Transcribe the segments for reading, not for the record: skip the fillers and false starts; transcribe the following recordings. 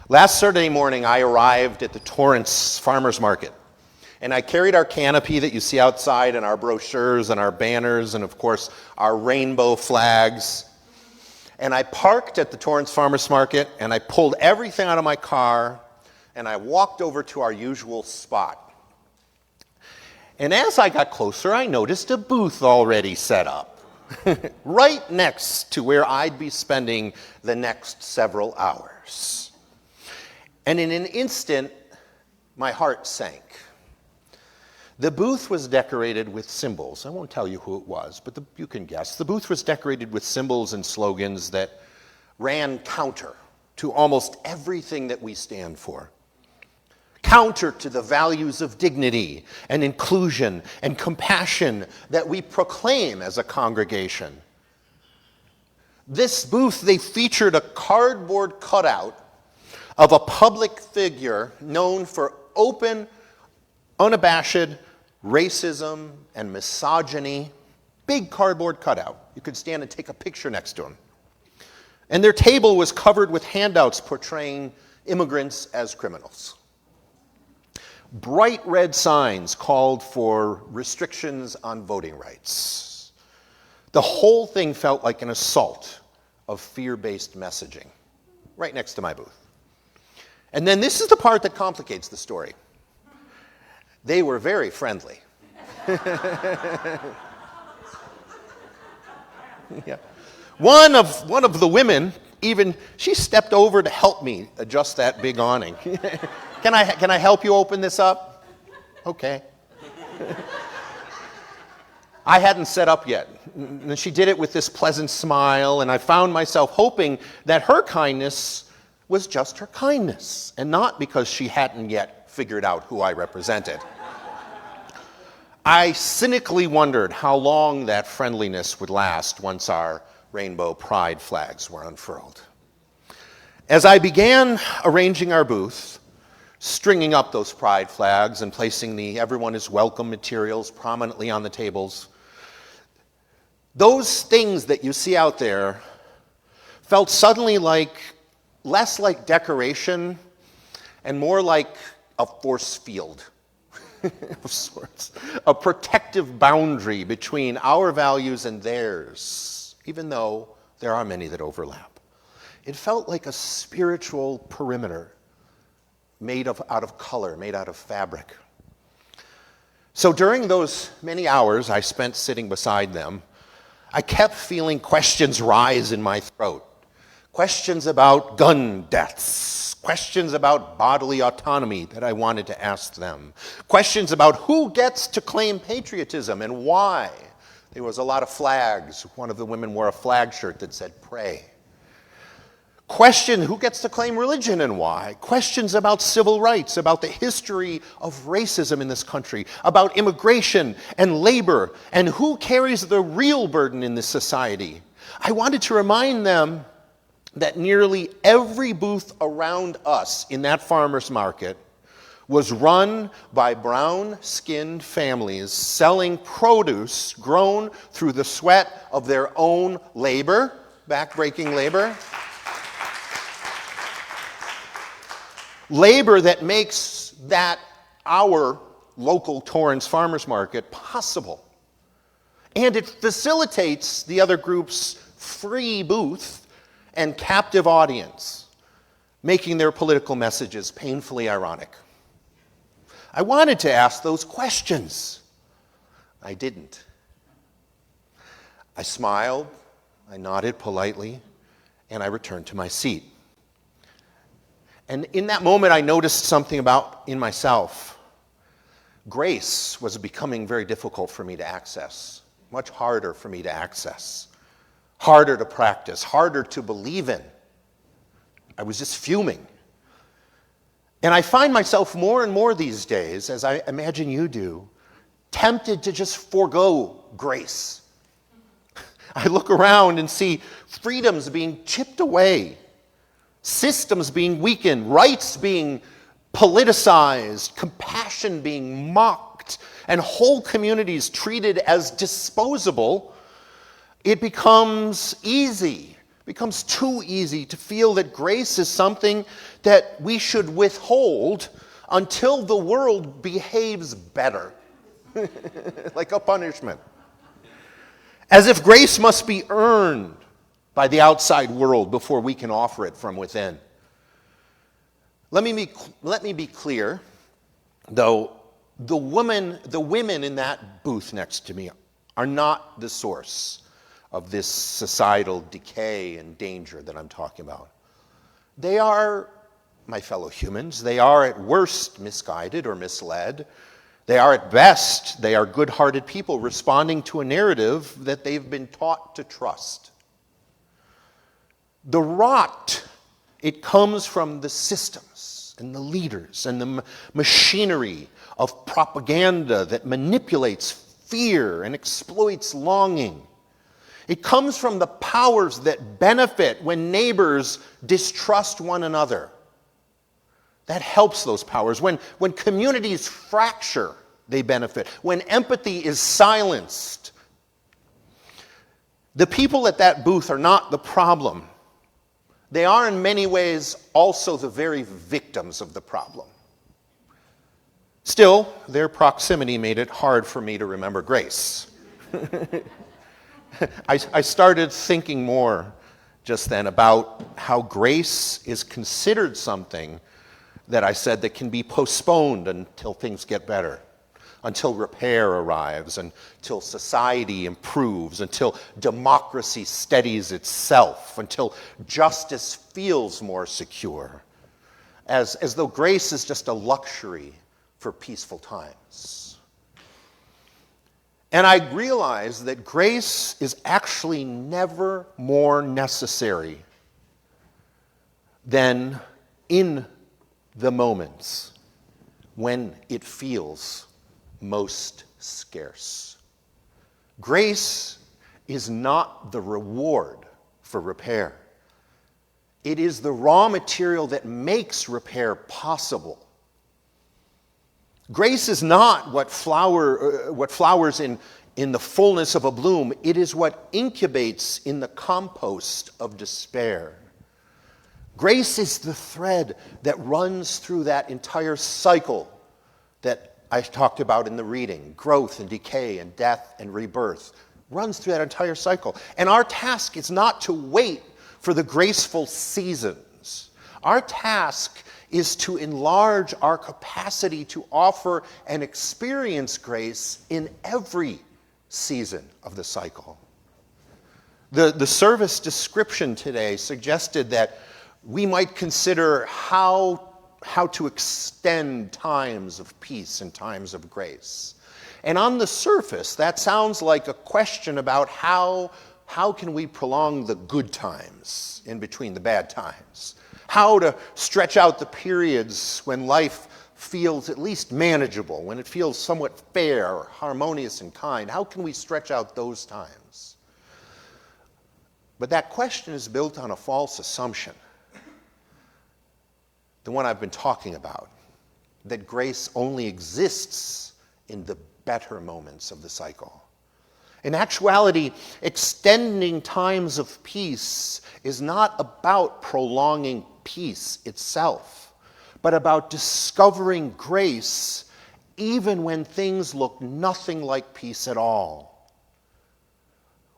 Last Saturday morning, I arrived at the Torrance Farmers Market, and I carried our canopy that you see outside and our brochures and our banners and, of course, our rainbow flags. And I parked at the Torrance Farmers Market, and I pulled everything out of my car, and I walked over to our usual spot. And as I got closer, I noticed a booth already set up, right next to where I'd be spending the next several hours. And in an instant, my heart sank. The booth was decorated with symbols. I won't tell you who it was, but you can guess. The booth was decorated with symbols and slogans that ran counter to almost everything that we stand for. Counter to the values of dignity and inclusion and compassion that we proclaim as a congregation. This booth, they featured a cardboard cutout of a public figure known for open, unabashed racism and misogyny. Big cardboard cutout. You could stand and take a picture next to him. And their table was covered with handouts portraying immigrants as criminals. Bright red signs called for restrictions on voting rights. The whole thing felt like an assault of fear-based messaging, right next to my booth. And then this is the part that complicates the story. They were very friendly. Yeah. One of the women, she stepped over to help me adjust that big awning. Can I help you open this up? Okay. I hadn't set up yet. And she did it with this pleasant smile, and I found myself hoping that her kindness was just her kindness, and not because she hadn't yet figured out who I represented. I cynically wondered how long that friendliness would last once our rainbow pride flags were unfurled. As I began arranging our booth, stringing up those pride flags and placing the everyone is welcome materials prominently on the tables, those things that you see out there felt suddenly less like decoration and more like a force field of sorts, a protective boundary between our values and theirs, even though there are many that overlap. It felt like a spiritual perimeter made out of color, made out of fabric. So during those many hours I spent sitting beside them, I kept feeling questions rise in my throat. Questions about gun deaths, questions about bodily autonomy that I wanted to ask them, questions about who gets to claim patriotism and why. There was a lot of flags. One of the women wore a flag shirt that said pray. Question who gets to claim religion and why. Questions about civil rights, about the history of racism in this country, about immigration and labor, and who carries the real burden in this society. I wanted to remind them that nearly every booth around us in that farmer's market was run by brown-skinned families selling produce grown through the sweat of their own labor, back-breaking labor. Labor that makes that our local Torrance Farmers Market possible. And it facilitates the other group's free booth and captive audience, making their political messages painfully ironic. I wanted to ask those questions. I didn't. I smiled, I nodded politely, and I returned to my seat. And in that moment, I noticed something in myself. Grace was becoming very difficult for me to access, much harder for me to access, harder to practice, harder to believe in. I was just fuming. And I find myself more and more these days, as I imagine you do, tempted to just forego grace. I look around and see freedoms being chipped away, systems being weakened, rights being politicized, compassion being mocked, and whole communities treated as disposable. It becomes easy It becomes too easy to feel that grace is something that we should withhold until the world behaves better, like a punishment. As if grace must be earned by the outside world before we can offer it from within. Let me be clear, though, the women in that booth next to me are not the source of this societal decay and danger that I'm talking about. They are my fellow humans. They are at worst misguided or misled. They are at best, they are good-hearted people responding to a narrative that they've been taught to trust. The rot, it comes from the systems and the leaders and the machinery of propaganda that manipulates fear and exploits longing. It comes from the powers that benefit when neighbors distrust one another. That helps those powers. When communities fracture, they benefit. When empathy is silenced, the people at that booth are not the problem. They are in many ways also the very victims of the problem. Still, their proximity made it hard for me to remember grace. I started thinking more just then about how grace is considered something that I said that can be postponed until things get better, until repair arrives, until society improves, until democracy steadies itself, until justice feels more secure, as though grace is just a luxury for peaceful times. And I realized that grace is actually never more necessary than in the moments when it feels most scarce. Grace is not the reward for repair. It is the raw material that makes repair possible. Grace is not what flowers in the fullness of a bloom. It is what incubates in the compost of despair. Grace is the thread that runs through that entire cycle that I talked about in the reading. Growth and decay and death and rebirth. Runs through that entire cycle. And our task is not to wait for the graceful seasons. Our task is to enlarge our capacity to offer and experience grace in every season of the cycle. The service description today suggested that we might consider how to extend times of peace and times of grace. And on the surface, that sounds like a question about how can we prolong the good times in between the bad times? How to stretch out the periods when life feels at least manageable, when it feels somewhat fair, harmonious, and kind. How can we stretch out those times? But that question is built on a false assumption. The one I've been talking about, that grace only exists in the better moments of the cycle. In actuality, extending times of peace is not about prolonging peace itself, but about discovering grace even when things look nothing like peace at all.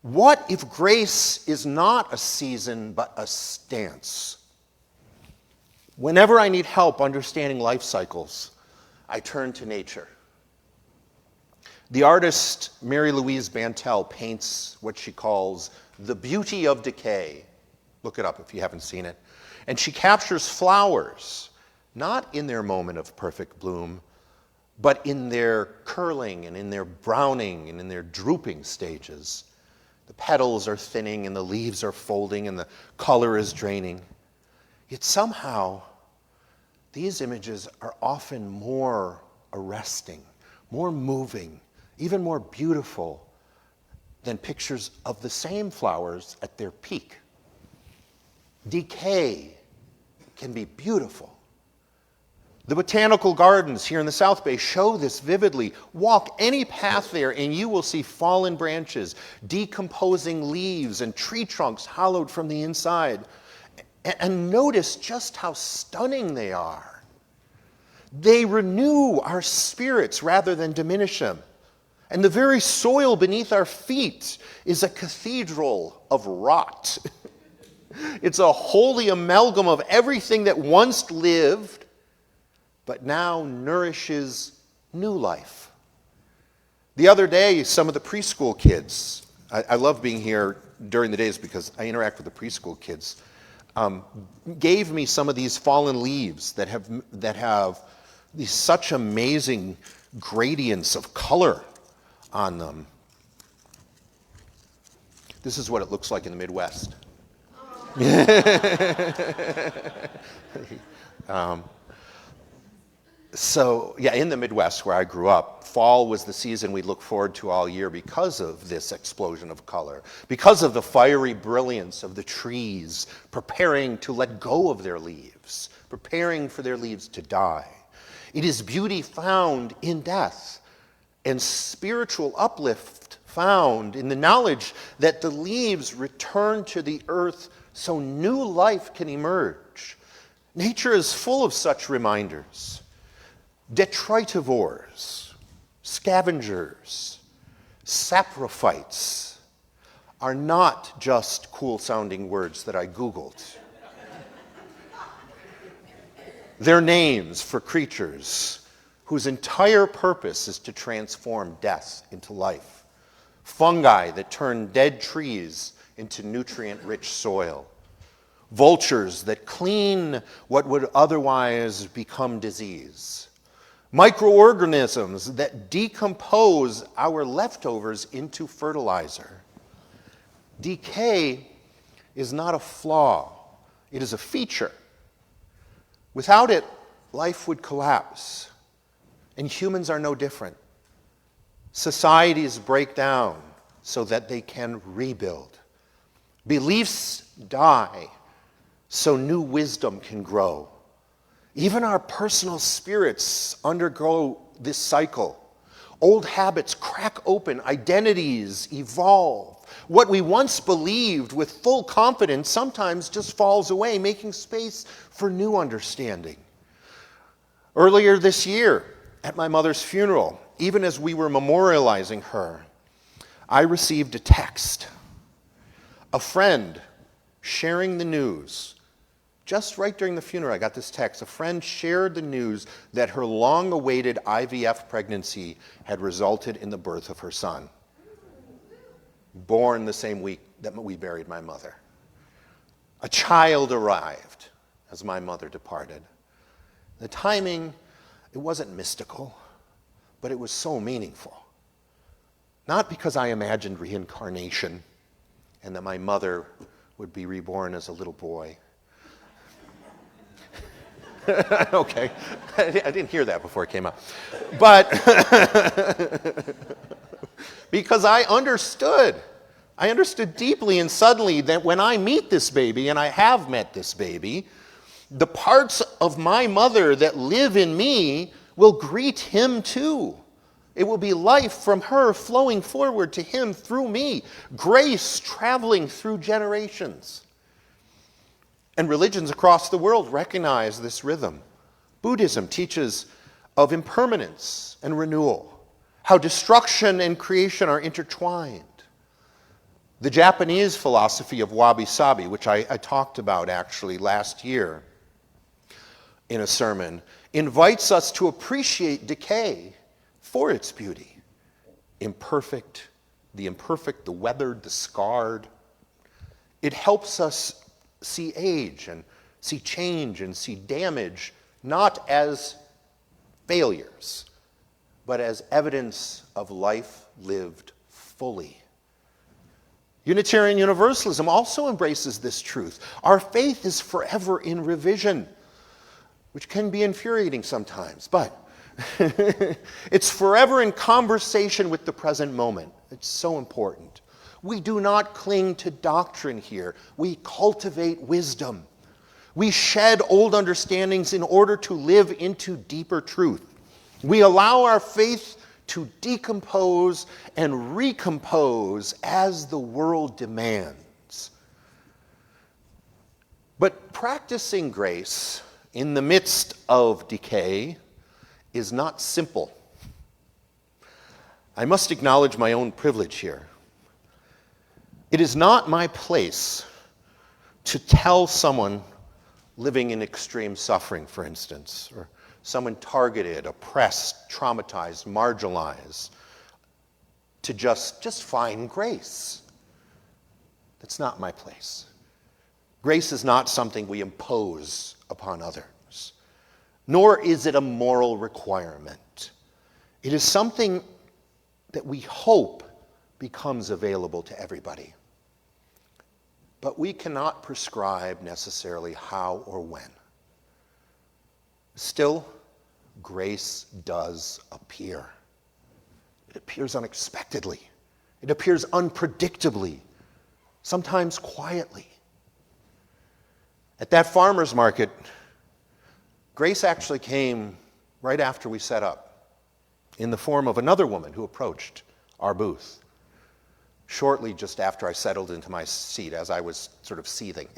What if grace is not a season, but a stance? Whenever I need help understanding life cycles, I turn to nature. The artist Mary Louise Bantel paints what she calls the beauty of decay. Look it up if you haven't seen it. And she captures flowers, not in their moment of perfect bloom, but in their curling and in their browning and in their drooping stages. The petals are thinning and the leaves are folding and the color is draining. Yet somehow, these images are often more arresting, more moving, even more beautiful than pictures of the same flowers at their peak. Decay can be beautiful. The botanical gardens here in the South Bay show this vividly. Walk any path there and you will see fallen branches, decomposing leaves, and tree trunks hollowed from the inside. And notice just how stunning they are. They renew our spirits rather than diminish them. And the very soil beneath our feet is a cathedral of rot. It's a holy amalgam of everything that once lived but now nourishes new life. The other day, some of the preschool kids, I love being here during the days because I interact with the preschool kids, gave me some of these fallen leaves that have these such amazing gradients of color on them. This is what it looks like in the Midwest. So, yeah, in the Midwest where I grew up, fall was the season we looked forward to all year because of this explosion of color, because of the fiery brilliance of the trees preparing to let go of their leaves, preparing for their leaves to die. It is beauty found in death and spiritual uplift found in the knowledge that the leaves return to the earth so new life can emerge. Nature is full of such reminders. Detritivores, scavengers, saprophytes are not just cool-sounding words that I Googled. They're names for creatures whose entire purpose is to transform death into life. Fungi that turn dead trees into nutrient-rich soil. Vultures that clean what would otherwise become disease. Microorganisms that decompose our leftovers into fertilizer. Decay is not a flaw, it is a feature. Without it, life would collapse, and humans are no different. Societies break down so that they can rebuild. Beliefs die so new wisdom can grow. Even our personal spirits undergo this cycle. Old habits crack open, identities evolve. What we once believed with full confidence sometimes just falls away, making space for new understanding. Earlier this year, at my mother's funeral, even as we were memorializing her, I received a text. A friend sharing the news. Just right during the funeral, I got this text. A friend shared the news that her long-awaited IVF pregnancy had resulted in the birth of her son, born the same week that we buried my mother. A child arrived as my mother departed. The timing, it wasn't mystical, but it was so meaningful. Not because I imagined reincarnation and that my mother would be reborn as a little boy. Okay, I didn't hear that before it came out. But because I understood deeply and suddenly that when I meet this baby, and I have met this baby, the parts of my mother that live in me will greet him too. It will be life from her flowing forward to him through me, grace traveling through generations. And religions across the world recognize this rhythm. Buddhism teaches of impermanence and renewal, how destruction and creation are intertwined. The Japanese philosophy of wabi-sabi, which I talked about actually last year in a sermon, invites us to appreciate decay for its beauty. The imperfect, the weathered, the scarred. It helps us see age and see change and see damage not as failures, but as evidence of life lived fully. Unitarian Universalism also embraces this truth. Our faith is forever in revision, which can be infuriating sometimes, but it's forever in conversation with the present moment. It's so important. We do not cling to doctrine here. We cultivate wisdom. We shed old understandings in order to live into deeper truth. We allow our faith to decompose and recompose as the world demands. But practicing grace in the midst of decay is not simple. I must acknowledge my own privilege here. It is not my place to tell someone living in extreme suffering, for instance, or someone targeted, oppressed, traumatized, marginalized, to just find grace. That's not my place. Grace is not something we impose upon others, nor is it a moral requirement. It is something that we hope becomes available to everybody. But we cannot prescribe necessarily how or when. Still, grace does appear. It appears unexpectedly. It appears unpredictably, sometimes quietly. At that farmer's market, grace actually came right after we set up, in the form of another woman who approached our booth, shortly just after I settled into my seat as I was sort of seething.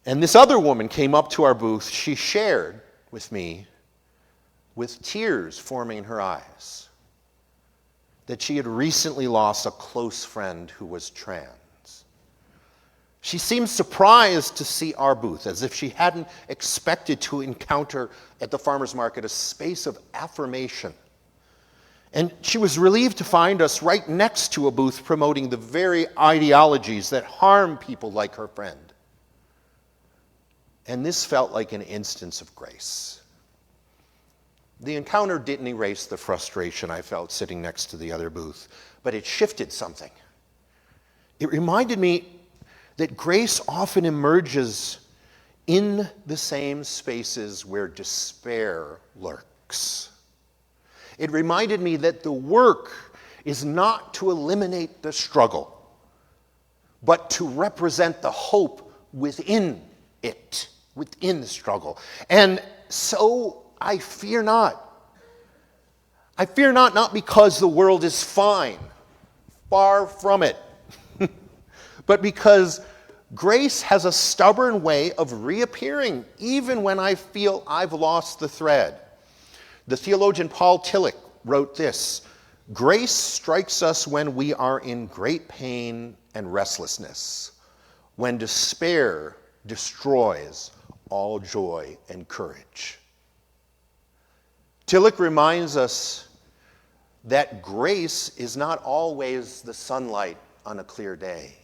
And this other woman came up to our booth. She shared with me, with tears forming in her eyes, that she had recently lost a close friend who was trans. She seemed surprised to see our booth, as if she hadn't expected to encounter at the farmer's market a space of affirmation. And she was relieved to find us right next to a booth promoting the very ideologies that harm people like her friend. And this felt like an instance of grace. The encounter didn't erase the frustration I felt sitting next to the other booth, but it shifted something. It reminded me that grace often emerges in the same spaces where despair lurks. It reminded me that the work is not to eliminate the struggle, but to represent the hope within it, within the struggle. And so I fear not. I fear not because the world is fine, far from it, but because grace has a stubborn way of reappearing even when I feel I've lost the thread. The theologian Paul Tillich wrote this: "Grace strikes us when we are in great pain and restlessness, when despair destroys all joy and courage." Tillich reminds us that grace is not always the sunlight on a clear day.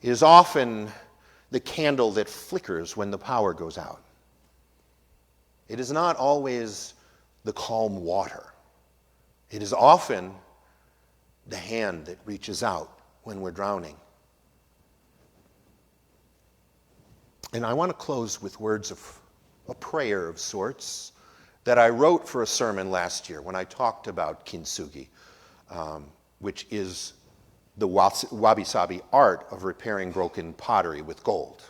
It is often the candle that flickers when the power goes out. It is not always the calm water. It is often the hand that reaches out when we're drowning. And I want to close with words of a prayer of sorts that I wrote for a sermon last year when I talked about kintsugi, which is the wabi-sabi art of repairing broken pottery with gold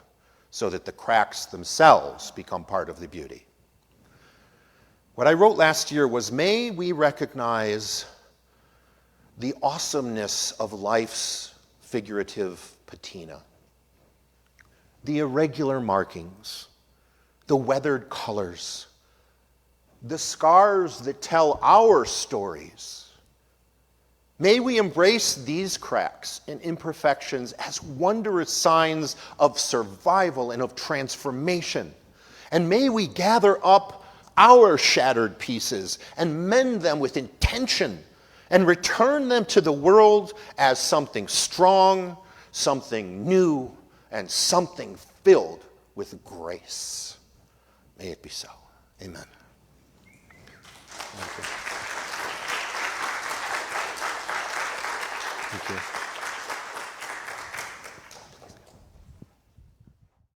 so that the cracks themselves become part of the beauty. What I wrote last year was, may we recognize the awesomeness of life's figurative patina, the irregular markings, the weathered colors, the scars that tell our stories. May we embrace these cracks and imperfections as wondrous signs of survival and of transformation. And may we gather up our shattered pieces and mend them with intention and return them to the world as something strong, something new, and something filled with grace. May it be so. Amen. Thank you. Thank you.